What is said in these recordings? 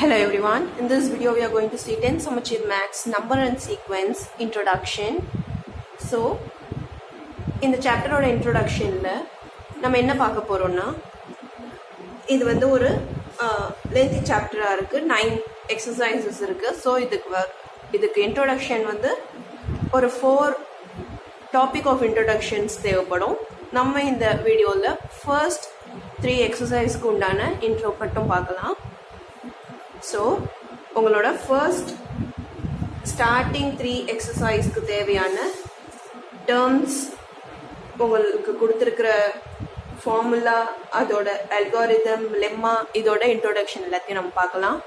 Hello everyone, in this video we are going to see 10 Samachir Maths number and sequence introduction. So in the chapter or introduction la நம்ம என்ன பார்க்க போறோம்னா இது வந்து ஒரு lengthy chapter இருக்கு 9 exercises இருக்கு. So இதுக்கு introduction வந்து ஒரு 4 topic of introductions தேவைப்படும். நம்ம இந்த வீடியோல first 3 exerciseக்கு உண்டான intro மட்டும் பார்க்கலாம். ஸோ உங்களோட ஃபர்ஸ்ட் ஸ்டார்டிங் 3 எக்ஸசைஸ்க்கு தேவையான டேர்ம்ஸ் உங்களுக்கு கொடுத்துருக்கிற ஃபார்முலா அதோட அல்காரிதம் லெம்மா இதோட இன்ட்ரோடக்ஷன் எல்லாத்தையும் நம்ம பார்க்கலாம்.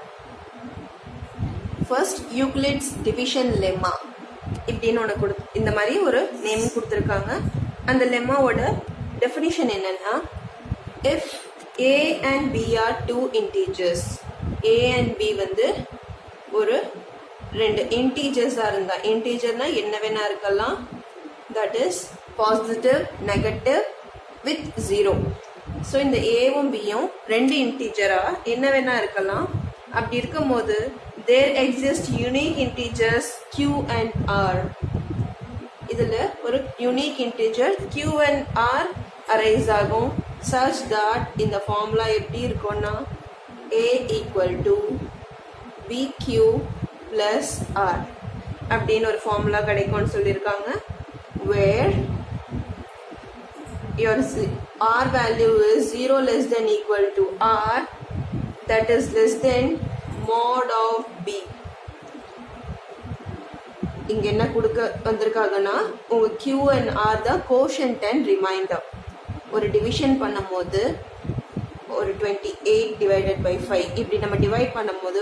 ஃபர்ஸ்ட் யூக்ளிட்ஸ் டிவிஷன் லெம்மா இப்படின்னு ஒன்று இந்த மாதிரி ஒரு நேம் கொடுத்துருக்காங்க. அந்த லெம்மாவோட டெஃபினிஷன் என்னன்னா, if A and B are two integers, A and B வந்து ஒரு ரெண்டு இன்டீஜர்ஸாக இருந்தா, இன்டீஜர்னா என்ன வேணா இருக்கலாம், that is positive negative with 0. So இந்த ஏவும் பியும் ரெண்டு இன்டீஜராக என்ன வேணா இருக்கலாம். அப்படி இருக்கும் போது there exist unique integers Q and R. இதில் ஒரு unique integer Q and R arise ஆகும். such that இந்த ஃபார்முலா எப்படி இருக்கும்னா A equal to BQ plus R அப்படின்னு ஒரு ஃபார்முலா கிடைக்கும்னு சொல்லியிருக்காங்க. where your R value is 0 less than equal to R, that is less than mod of B. இங்க என்ன கொடுக்க வந்திருக்காங்கன்னா, உங்க Q and R தான் கோஷன்ட் அண்ட் ரிமைண்டர். ஒரு டிவிஷன் பண்ணும்போது ஒரு 28 டிவைடட் பை 5 இப்படி நம்ம டிவைட் பண்ணும்போது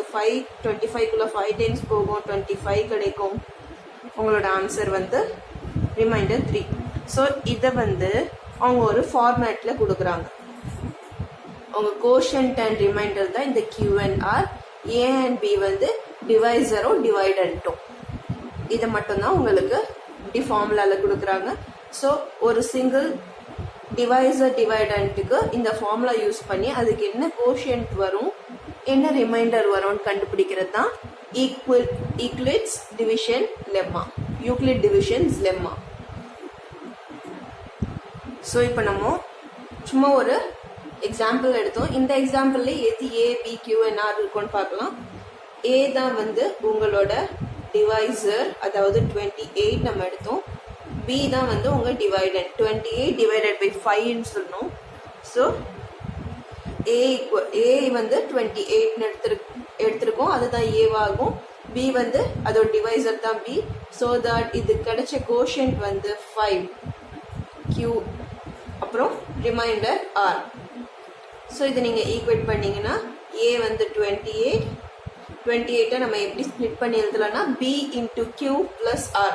25குள்ள 5 டைம்ஸ் போகும், 25 கிடைக்கும். உங்களோட ஆன்சர் வந்து ரிமைண்டர் 3. ஸோ இதை வந்து அவங்க ஒரு ஃபார்மேட்டில் கொடுக்குறாங்க. அவங்க கோஷன்ட் அண்ட் ரிமைண்டர் தான் இந்த Q and R. A and B வந்து டிவைசரும் டிவைடண்ட்டும். இதை மட்டும்தான் உங்களுக்கு இப்படி ஃபார்முலாவில் கொடுக்குறாங்க. ஸோ ஒரு சிங்கிள் டிவைசர் டிவைடண்ட்டுக்கு இந்த ஃபார்முலா யூஸ் பண்ணி அதுக்கு என்ன கோஷியன்ட் வரும் என்ன ரிமைண்டர் வரும்னு கண்டுபிடிக்கிறது தான் Euclid's division lemma, Euclid divisions lemma. So இப்போ நம்ம சும்மா ஒரு எக்ஸாம்பிள் எடுத்தோம். இந்த எக்ஸாம்பிள்ல எது A, B, Q and R இருக்கும்னு பார்க்கலாம். A தான் வந்து உங்களோட டிவைசர், அதாவது 28 நம்ம எடுத்தோம். B தான் வந்து உங்க டிவைடண்ட், 28 டிவைடட் பை 5ன்னு சொல்லணும். ஸோ A வந்து 28 எடுத்திருக்கோம், அதுதான் ஏவாகும். B வந்து அதோட டிவைசர் தான் B. ஸோ தட் இது கிடைச்ச கோஷன்ட் வந்து 5 Q அப்புறம் ரிமைண்டர் R. ஸோ இதை நீங்க ஈக்குவேட் பண்ணீங்கன்னா A வந்து 28 நம்ம எப்படி ஸ்பிளிட் பண்ணி எழுதலாம்னா B into Q plus R,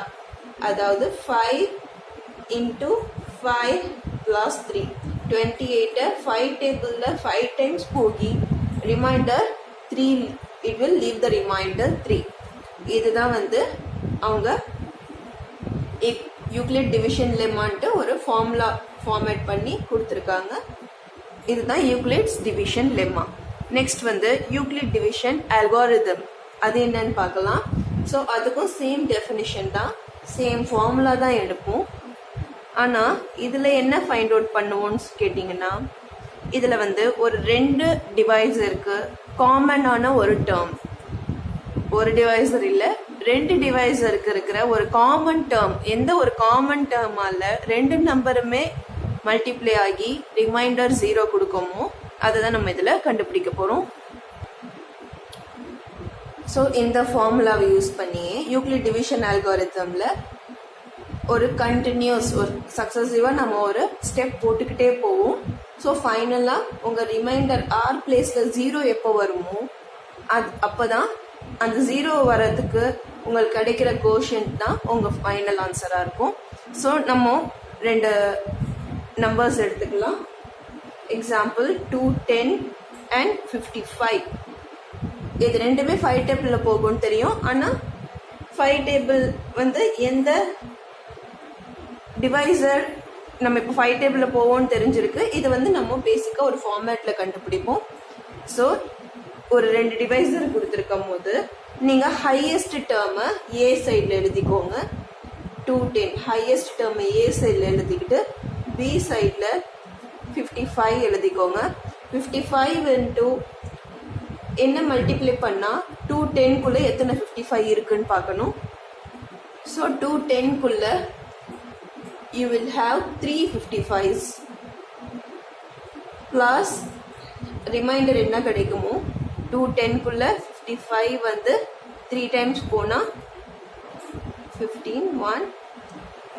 அதாவது 5 into 5 plus 3. 28 5 டேபிளில் 5 டைம்ஸ் போகி remainder 3, it will leave the remainder 3. இதுதான் வந்து அவங்க யூக்ளிட் டிவிஷன் லெம்மான்ட்டு ஒரு ஃபார்முலா ஃபார்மேட் பண்ணி கொடுத்துருக்காங்க. இதுதான் யூக்ளிட்ஸ் டிவிஷன் லெம்மா. நெக்ஸ்ட் வந்து யூக்ளிட் டிவிஷன் அல்காரிதம், அது என்னன்னு பார்க்கலாம். ஸோ அதுக்கும் சேம் டெஃபினிஷன் தான், சேம் ஃபார்முலா தான் எடுப்போம். ஆனால் இதில் என்ன ஃபைண்ட் அவுட் பண்ணுவோம்னு கேட்டிங்கன்னா, இதில் வந்து ஒரு 2 டிவைஸருக்கு காமனான ஒரு டேர்ம், ஒரு டிவைசர் இல்லை 2 டிவைஸருக்கு இருக்கிற ஒரு காமன் டேர்ம், எந்த ஒரு காமன் டேர்மால 2 நம்பருமே மல்டிப்ளை ஆகி ரிமைண்டர் 0 கொடுக்குமோ அதை தான் நம்ம இதில் கண்டுபிடிக்க போகிறோம். ஸோ இந்த ஃபார்முலாவை யூஸ் பண்ணி யூக்ளிட் டிவிஷன் அல்காரிதமில் ஒரு கண்டினியூஸ் ஒரு சக்ஸசிவாக நம்ம ஒரு ஸ்டெப் போட்டுக்கிட்டே போவோம். ஸோ ஃபைனலாக உங்கள் ரிமைண்டர் R பிளேஸில் 0 எப்போ வருமோ அப்போ தான் அந்த 0 வர்றதுக்கு உங்களுக்கு கிடைக்கிற கோஷன்ட் தான் உங்கள் ஃபைனல் ஆன்சராக இருக்கும். ஸோ நம்ம 2 நம்பர்ஸ் எடுத்துக்கலாம். Example 210 and 55. இது ரெண்டுமே 5 டேபிளில் போகும்னு தெரியும். ஆனால் 5 டேபிள் வந்து எந்த டிவைசர் நம்ம இப்போ 5 டேபிளில் போவோம்னு தெரிஞ்சிருக்கு. இது வந்து நம்ம பேசிக்காக ஒரு ஃபார்மேட்டில் கண்டுபிடிப்போம். ஸோ ஒரு 2 டிவைசர் கொடுத்துருக்கும் போது நீங்கள் ஹையஸ்ட் டேர்மை ஏ சைடில் எழுதிக்கோங்க. 210 ஹையஸ்ட் டேர்மை ஏ சைடில் எழுதிக்கிட்டு பி சைடில் 55 எழுதிக்கோங்க. 55 இன்ட்டு என்ன மல்டிப்ளை பண்ணால் 210குள்ளே எத்தனை 55 இருக்குன்னு பார்க்கணும். ஸோ 210குள்ளே you will have 3 55s plus remainder என்ன கிடைக்குமோ 210குள்ள 55 வந்து 3 டைம்ஸ் போனால் 15 1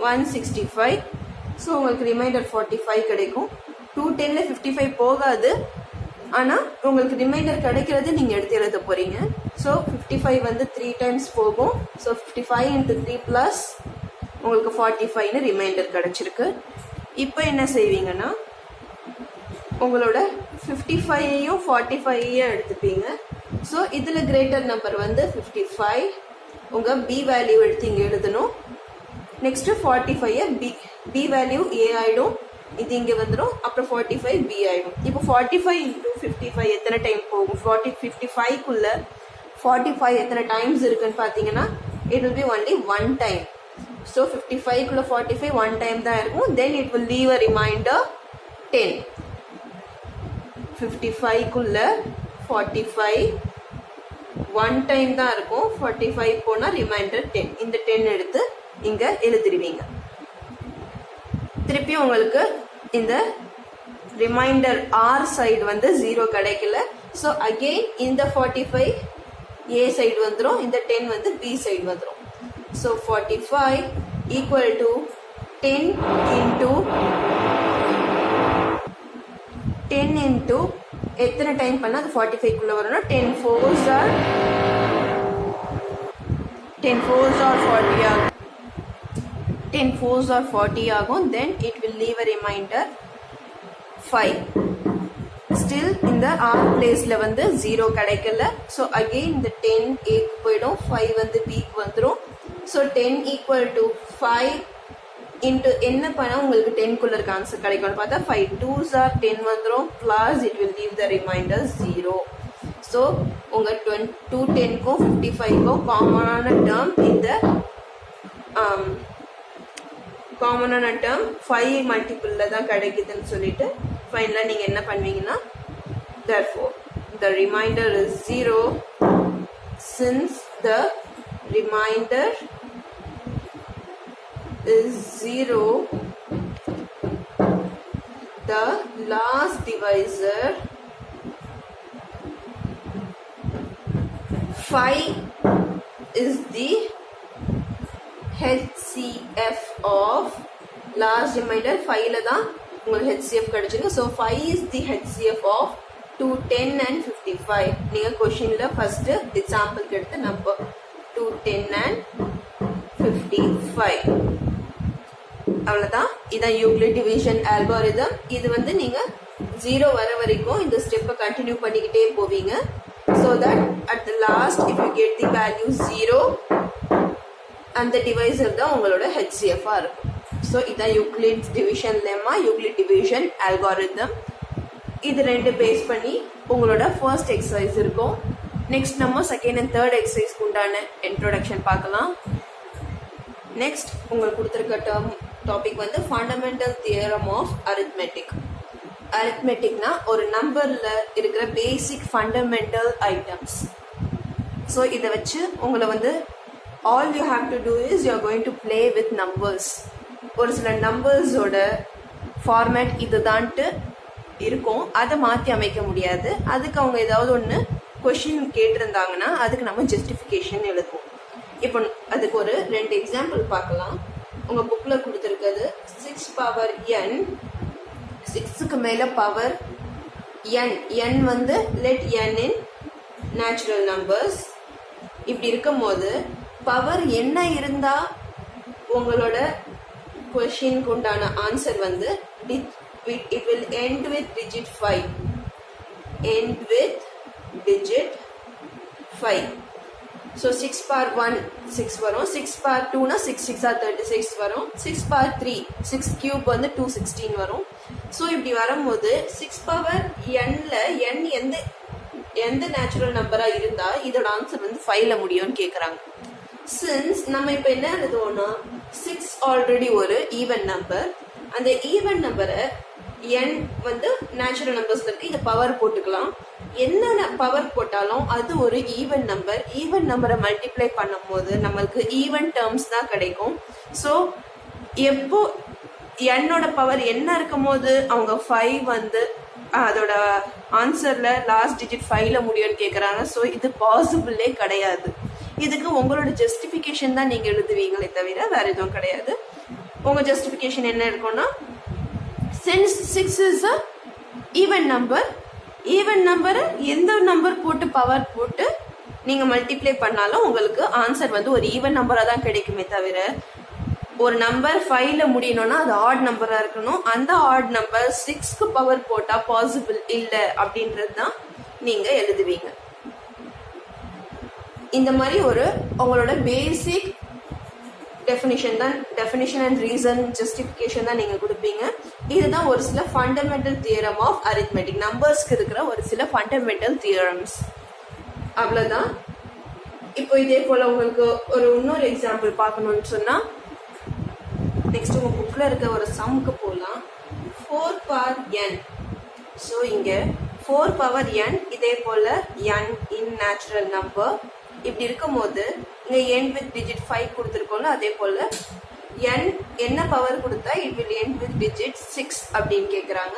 165. ஸோ உங்களுக்கு ரிமைண்டர் 45 கிடைக்கும். 210ல் 55 போகாது, ஆனால் உங்களுக்கு ரிமைண்டர் கிடைக்கிறது நீங்கள் எடுத்து எழுத போகிறீங்க. ஸோ 55 வந்து 3 டைம்ஸ் போகும். ஸோ 55 × 3 ப்ளஸ் உங்களுக்கு 45ன்னு ரிமைண்டர் கிடச்சிருக்கு. இப்போ என்ன செய்வீங்கன்னா உங்களோட 55ஐயும் 45ஐயும் எடுத்துப்பீங்க. ஸோ இதில் கிரேட்டர் நம்பர் வந்து 55, உங்கள் பி வேல்யூ எடுத்து இங்கே எழுதணும். நெக்ஸ்ட்டு 45ஐ பி வேல்யூ ஏ ஆகிடும், இது இங்கே வந்துடும். அப்புறம் 45 பி ஆகிடும். இப்போ 45 × 55 எத்தனை டைம் போகும்? 55க்குள்ளே 45 எத்தனை டைம்ஸ் இருக்குன்னு பார்த்தீங்கன்னா it will be only 1 time. So 55குள்ள 45 1 time தான் இருக்கும். Then it will leave a reminder 10. 55குள்ள 45 1 time தான் இருக்கும். 45 போனால் ரிமைண்டர் 10. இந்த 10 எடுத்து இங்கே எழுதிடுவீங்க. திருப்பி உங்களுக்கு இந்த ரிமைண்டர் ஆர் சைடு வந்து 0 கிடைக்கல. ஸோ அகெயின் இந்த 45 ஏ சைடு வந்துடும், இந்த 10 வந்து பி சைடு வந்துடும். So 45 equal to 10 into எத்தனை டைம் பண்ணால் அது 45குள்ளே வரும்னா 10 4s are 40 ஆகும். 10 4s are 40 ஆகும். Then it will leave a reminder 5. Still இந்த R பிளேஸில் வந்து 0 கிடைக்கல. ஸோ அகெயின் இந்த 10 ஏக்கு போயிடும், 5 வந்து பிக்கு வந்துடும். ஸோ 10 equal to 5 into என்ன பண்ணால் உங்களுக்கு 10குள்ள இருக்க ஆன்சர் கிடைக்கும்னு பார்த்தா 5 2s are 10 வந்துடும், plus it will leave the reminder 0. So உங்கள் 210க்கும் 55க்கும் காமனான டேர்ம் இந்த காமனான டேர்ம் 5 மல்டிபிளில் தான் கிடைக்குதுன்னு சொல்லிட்டு ஃபைனலாக நீங்கள் என்ன பண்ணுவீங்கன்னா therefore the remainder is 0 since the remainder is 0 the last divisor 5 is the HCF of last remainder 5ல தான் உங்களுக்கு HCF கிடைச்சிருக்கு. So 5 is the HCF of 210 and 55. நீங்கள் கொஷினில் ஃபஸ்ட்டு எக்ஸாம்பிளுக்கு எடுத்த நம்பர் 210 and 55. அவ்வளோதான். இதான் யூக்ளிட் டிவிஷன் அல்காரிதம். இது வந்து நீங்கள் 0 வர வரைக்கும் இந்த ஸ்டெப்பை கண்டினியூ பண்ணிக்கிட்டே போவீங்க. So that at the last if you get the value 0 அந்த டிவைசர் தான் உங்களோட ஹெச்சிஎஃபாக இருக்கும். ஸோ இதான் Euclid division lemma, Euclid division algorithm. இது 2 பேஸ் பண்ணி உங்களோட ஃபர்ஸ்ட் எக்ஸசைஸ் இருக்கும். நெக்ஸ்ட் நம்ம செகண்ட் அண்ட் தேர்ட் எக்ஸசைஸ்க்கு உண்டான இன்ட்ரோடக்ஷன் பார்க்கலாம். நெக்ஸ்ட் உங்களுக்கு கொடுத்துருக்க டாபிக் வந்து ஃபண்டமெண்டல் தியரம் ஆஃப் அரித்மெட்டிக். அரித்மெட்டிக்னா ஒரு நம்பரில் இருக்கிற பேசிக் ஃபண்டமெண்டல் ஐட்டம்ஸ். ஸோ இதை வச்சு உங்களை வந்து all you have to do is you are going to play with numbers. ஒரு சில நம்பர்ஸோட ஃபார்மேட் இதுதான்ட்டு இருக்கும், அதை மாற்றி அமைக்க முடியாது. அதுக்கு அவங்க ஏதாவது ஒன்று கொஷின் கேட்டிருந்தாங்கன்னா அதுக்கு நம்ம ஜஸ்டிஃபிகேஷன் எழுதுவோம். இப்போ அதுக்கு ஒரு 2 எக்ஸாம்பிள் பார்க்கலாம். உங்கள் புக்கில் கொடுத்துருக்கிறது 6 பவர் n, 6க்கு மேலே பவர் n. n வந்து லெட் n இன் நேச்சுரல் நம்பர்ஸ். இப்படி இருக்கும் போது பவர் என்ன இருந்தால் உங்களோட கொஷினுக்கு உண்டான ஆன்சர் வந்து it will end with digit 5. End with digit 5. So 6 power 1 6 வரும், 6 power 2 னா 6 6 are 36 வரும், 6 power 3 6 cube வந்து 216 வரும். ஸோ இப்படி வரும்போது 6 பவர் nல n எந்த எந்த நேச்சுரல் நம்பரா இருந்தா இதோட ஆன்சர் வந்து 5ல முடியும்னு கேக்குறாங்க. சின்ஸ் நம்ம இப்ப என்ன எழுதுவோம்னா 6 ஆல்ரெடி ஒரு ஈவன் நம்பர், அந்த ஈவன் நம்பரை n வந்து நேச்சுரல் நம்பர்ஸ்ல இருக்கு, இதை பவர் போட்டுக்கலாம். என்ன பவர் போட்டாலும் அது ஒரு ஈவன் நம்பர். ஈவன் நம்பரை மல்டிப்ளை பண்ணும் போது நம்மளுக்கு ஈவன் டேர்ம்ஸ் தான் கிடைக்கும். ஸோ எப்போ என்னோட பவர் என்ன இருக்கும் போது அவங்க 5 வந்து அதோட ஆன்சர்ல லாஸ்ட் டிஜிட் 5ல முடியும்னு கேட்குறாங்க. ஸோ இது பாசிபிளே கிடையாது. இதுக்கு உங்களோட ஜஸ்டிஃபிகேஷன் தான் நீங்க எழுதுவீங்களே தவிர வேற எதுவும் கிடையாது. உங்க ஜஸ்டிஃபிகேஷன் என்ன இருக்கும்னா since 6 is a even number, even நம்பரை எந்த நம்பர் போட்டு பவர் போட்டு நீங்க மல்டிப்ளை பண்ணாலும் உங்களுக்கு ஆன்சர் வந்து ஒரு ஈவன் நம்பரா தான் கிடைக்குமே தவிர ஒரு நம்பர் 5ல முடியணும்னா அது ஆட் நம்பரா இருக்கணும். அந்த ஆட் நம்பர் 6க்கு பவர் போட்டா பாசிபிள் இல்லை அப்படின்றது தான் நீங்க எழுதுவீங்க. இந்த மாதிரி ஒரு உங்களோட பேசிக் டெஃபினிஷன் அண்ட் ரீசன் ஜஸ்டிஃபிகேஷன் தான் நீங்க கொடுப்பீங்க. இதுதான் ஒரு சில ஃபண்டமெண்டல் தியரம் ஆஃப் அரித்மெட்டிக். நம்பர்ஸ்க்கு இருக்கிற ஒரு சில ஃபண்டமெண்டல் தியரம்ஸ். அவ்வளவுதான். இப்போ இதே போல உங்களுக்கு ஒரு இன்னொரு எக்ஸாம்பிள் பார்க்கணும்னு சொன்னா நெக்ஸ்ட் உங்க புக்ல இருக்க ஒரு சம்க்கு போகலாம். 4 பவர் n. ஸோ இங்க 4 பவர் n இதே போல n இன் நேச்சுரல் நம்பர் இப்படி இருக்கும் போது இங்க எண்ட் வித் டிஜிட் 5 கொடுத்துருக்கோம்ல, அதே போல n என்ன பவர் கொடுத்தா it will end with digit 6 அப்படின்னு கேட்குறாங்க.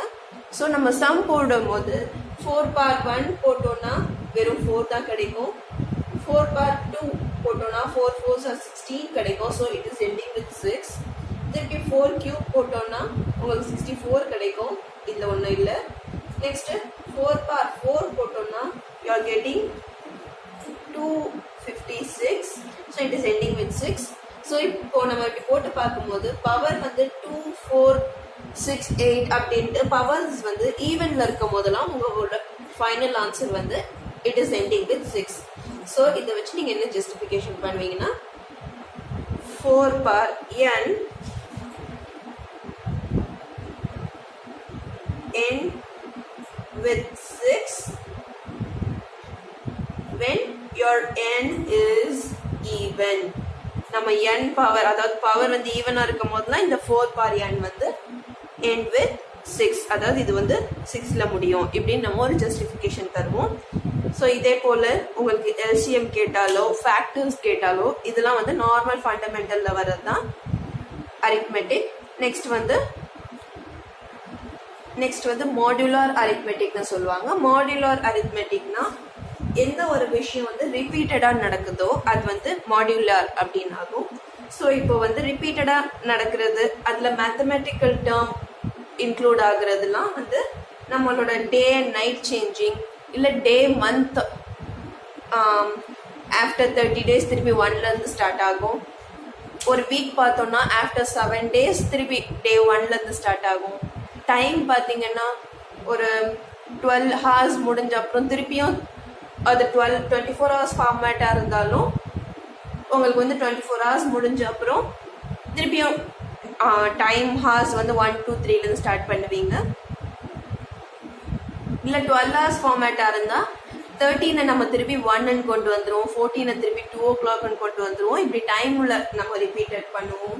ஸோ நம்ம சம் போடும் போது 4 பவர் 1 போட்டோம்னா வெறும் 4 தான் கிடைக்கும். 4 பவர் 2 போட்டோம்னா 4 4s are 16 கிடைக்கும். So it is ending with 6. திருப்பி 4 கியூப் போட்டோம்னா உங்களுக்கு 64 கிடைக்கும். இதுல ஒன்றும் இல்லை. நெக்ஸ்ட் 4 பவர் 4 போட்டோம்னா you are getting 256. so it is ending with 6. so இப்போ நம்ம இப்படி போட்டு பார்க்கும்போது பவர் வந்து 2 4 6 8 அப்படின்ட்டு பவர்ஸ் வந்து ஈவன்ல இருக்கும் போதெல்லாம் உங்களோட ஃபைனல் ஆன்சர் வந்து it is ending with 6. So இதை வச்சு நீங்க என்ன ஜஸ்டிஃபிகேஷன் பண்ணுவீங்கன்னா 4 power n end with 6 when your n is even. நம்ம n பவர் அதாவது பவர் வந்து ஈவனா இருக்கும் போதுலாம் இந்த 4 பவர் n வந்து end with 6, அதாவது இது வந்து 6ல முடியும் இப்படின்னு நம்ம ஒரு ஜஸ்டிஃபிகேஷன் தருவோம். ஸோ இதே போல உங்களுக்கு எல்சிஎம் கேட்டாலோ ஃபேக்டர்ஸ் கேட்டாலோ இதெல்லாம் வந்து நார்மல் ஃபண்டமெண்டல்ல வர்றது தான் அரித்மெட்டிக். நெக்ஸ்ட் வந்து மாடுலார் அரித்மெட்டிக்னு சொல்லுவாங்க. மாடுலார் அரித்மெட்டிக்னா எந்த ஒரு விஷயம் வந்து ரிப்பீட்டடா நடக்குதோ அது வந்து மாடுலார் அப்படின்னு ஆகும். ஸோ இப்போ வந்து ரிப்பீட்டடா நடக்கிறது அதுல மேத்தமெட்டிக்கல் டேர்ம் இன்க்ளூட் ஆகுறதுலாம் வந்து நம்மளோட டே அண்ட் நைட் சேஞ்சிங் இல்லை டே மந்த் ஆஃப்டர் 30 days திருப்பி 1ல இருந்து ஸ்டார்ட் ஆகும். ஒரு வீக் பார்த்தோம்னா ஆஃப்டர் 7 days திருப்பி டே 1ல இருந்து ஸ்டார்ட் ஆகும். டைம் பார்த்தீங்கன்னா ஒரு 12 hours முடிஞ்ச அப்புறம் திருப்பியும் அது 24 hours ஃபார்மேட்டாக இருந்தாலும் உங்களுக்கு வந்து 24 hours முடிஞ்ச அப்புறம் திருப்பியும் டைம் ஹார்ஸ் வந்து 1 2 3லேருந்து ஸ்டார்ட் பண்ணுவீங்க. இல்லை 12 hours ஃபார்மேட்டாக இருந்தால் 13 நம்ம திருப்பி 1ன்னு கொண்டு வந்துடுவோம், 14 திருப்பி 2 o'clockன்னு கொண்டு வந்துடுவோம். இப்படி டைமில் நம்ம ரிப்பீட்டட் பண்ணுவோம்,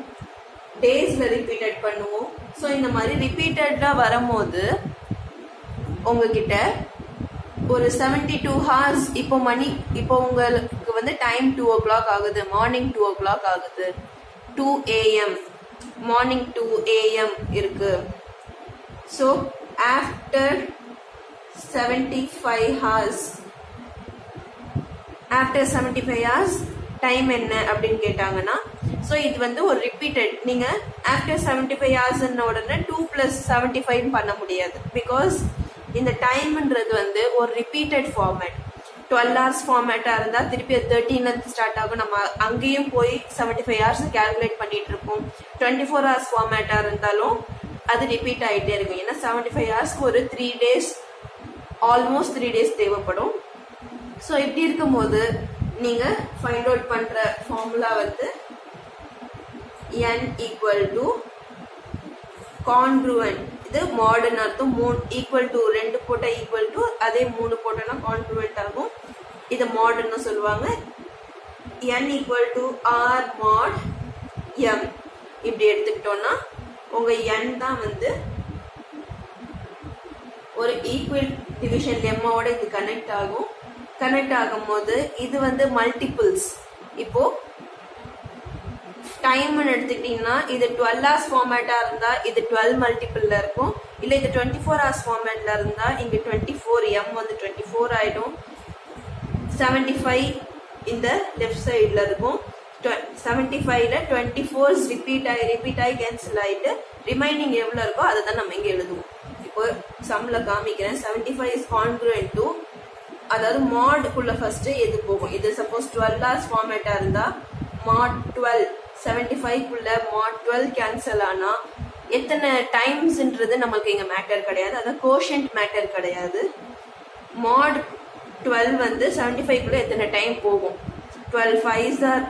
டேஸில் ரிப்பீட்டட் பண்ணுவோம். ஸோ இந்த மாதிரி ரிப்பீட்டடாக வரும்போது உங்ககிட்ட ஒரு 72 hours இப்போ உங்களுக்கு வந்து டைம் 2 o'clock ஆகுது, மார்னிங் 2 o'clock ஆகுது, 2 AM மார்னிங் 2 AM இருக்கு. ஸோ ஆஃப்டர் 75 hours டைம் என்ன அப்படின்னு கேட்டாங்கன்னா ஸோ இது வந்து ஒரு ரிப்பீட்டட். நீங்கள் ஆஃப்டர் 75 hours உடனே 2 + 75 பண்ண முடியாது. பிகாஸ் இந்த டைம்ன்றது வந்து ஒரு ரிப்பீட்டட் ஃபார்மேட். 12 hours ஃபார்மேட்டாக இருந்தால் திருப்பி 13 ஸ்டார்ட் ஆகும். நம்ம அங்கேயும் போய் 75 hours கேல்குலேட் பண்ணிட்டு இருக்கோம். 24 hours ஃபார்மேட்டாக இருந்தாலும் அது ரிப்பீட் ஆகிட்டே இருக்கும். ஏன்னா 75 hours ஒரு 3 days ஆல்மோஸ்ட் 3 days தேவைப்படும். ஸோ இப்படி இருக்கும்போது நீங்கள் ஃபைண்ட் அவுட் பண்ணுற ஃபார்முலா வந்து n = congruent இது மாடுன்னு அர்த்தம். 3 ஈக்குவல் டு 2 போட்டால் ஈக்குவல் டு, அதே 3 போட்டோம்னா கான்க்ருவெண்ட் ஆகும். இதை மாடுன்னு சொல்லுவாங்க. n equal to r mod m இப்படி எடுத்துக்கிட்டோம்னா உங்க n தான் வந்து ஒரு ஈக்குவல் டிவிஷன் லெம்மாவோட இது கனெக்ட் ஆகும். கனெக்ட் ஆகும் போது இது வந்து மல்டிபிள்ஸ். இப்போ டைம்னு எடுத்துக்கிட்டீங்கன்னா இது 12 hours ஃபார்மேட்டா இருந்தா இது 12 மல்டிபிள்ல இருக்கும். இல்ல இது 24 hours ஃபார்மேட்ல இருந்தா இங்க 24 m வந்து 24 ஆயிடும். 75 இந்த லெஃப்ட் சைட்ல இருக்கும். 75ல 24 ரிப்பீட் ஆகி கேன்சல் ஆயிட்டு ரிமைனிங் எவ்வளவு இருக்கோ அதை தான் நம்ம இங்க எழுதுவோம். இப்போ சம்ல காமிக்கிறேன். 75 இஸ் கான்க்ருவென்ட் டு, அதாவது மாடுக்குள்ள ஃபர்ஸ்ட் எது போகும். இது சப்போஸ் 12 hours ஃபார்மேட்டா இருந்தா mod 12 75 குள்ள mod 12 கேன்சல் ஆனா எத்தனை டைம்ஸ்ன்றது நம்மளுக்கு இங்க மேட்டர் கிடையாது. அதாவது கோஷன்ட் மேட்டர் கிடையாது. mod 12 வந்து 75 குள்ள எத்தனை டைம் போகும். 12 5s are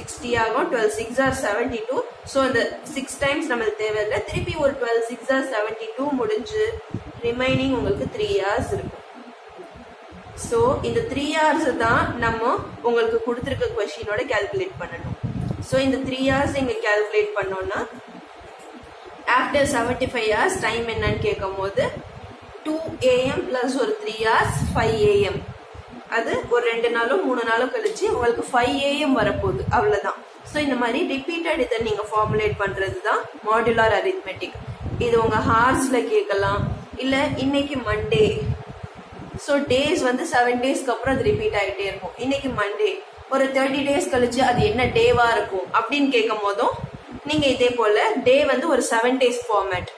60 ஆகும். 12 6s are 72. ஸோ இந்த 6 டைம்ஸ் நம்மளுக்கு தேவையில்லை. திருப்பி ஒரு 12 6s are 72 முடிஞ்சு ரிமைனிங் உங்களுக்கு 3 hours இருக்கும். ஸோ இந்த 3 hours தான் நம்ம உங்களுக்கு கொடுத்துருக்க கொஸ்டினோட கால்குலேட் பண்ணணும். ஸோ இந்த 3 hours இங்கே கால்குலேட் பண்ணோம்னா ஆஃப்டர் 75 hours டைம் என்னன்னு கேட்கும் போது 2 AM plus ஒரு 3 hours 5 AM. அது ஒரு 2 நாளோ 3 நாளோ கழிச்சு உங்களுக்கு 5 AM வரப்போகுது. அவ்வளோதான். ஸோ இந்த மாதிரி ரிப்பீட்டட் இதை நீங்கள் ஃபார்முலேட் பண்ணுறது தான் மாடுலார் அரித்மெட்டிக். இது உங்கள் ஹார்ஸில் கேட்கலாம். இல்லை இன்னைக்கு மண்டே, ஸோ டேஸ் வந்து 7 டேஸ்க்கு அப்புறம் அது ரிப்பீட் ஆகிட்டே இருக்கும். இன்னைக்கு மண்டே, ஒரு 30 டேஸ் கழிச்சு அது என்ன டேவா இருக்கும் அப்படின்னு கேட்கும் போதும் நீங்கள் இதே போல் டே வந்து ஒரு 7 days ஃபார்மேட்.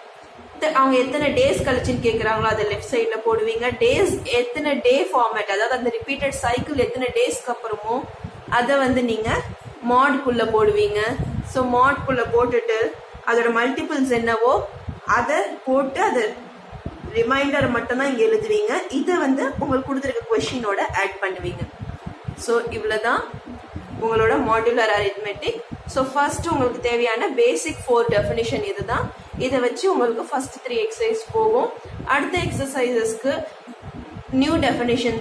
அவங்க எத்தனை டேஸ் கழிச்சுன்னு கேட்குறாங்களோ அதை லெஃப்ட் சைடில் போடுவீங்க. டேஸ் எத்தனை டே ஃபார்மேட், அதாவது அந்த ரிப்பீட்டட் சைக்கிள் எத்தனை டேஸ்க்கு அப்புறமோ அதை வந்து நீங்கள் மாட்குள்ளே போடுவீங்க. ஸோ மாட்குள்ளே போட்டுட்டு அதோட மல்டிபிள்ஸ் என்னவோ அதை போட்டு அது ரிமைண்டர் மட்டும்தான் இங்கே எழுதுவீங்க. இதை வந்து உங்களுக்கு கொடுத்துருக்க கொஷினோட ஆட் பண்ணுவீங்க. ஸோ இவ்வளோதான் உங்களோட மாடுலர் அரித்மெட்டிக். ஸோ ஃபர்ஸ்ட் உங்களுக்கு தேவையான பேசிக் 4 டெஃபினிஷன் இதுதான். இதை வச்சு உங்களுக்கு ஃபர்ஸ்ட் 3 எக்ஸசைஸ் போகும். அடுத்த எக்ஸசைசஸ்க்கு நியூ டெஃபினிஷன்,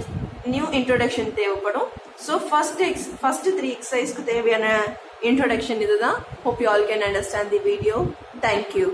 நியூ இன்ட்ரோடக்ஷன் தேவைப்படும். ஸோ ஃபர்ஸ்ட் 3 எக்ஸசைஸ்க்கு தேவையான இன்ட்ரோடக்ஷன் இதுதான். Hope you all can understand the video. Thank you.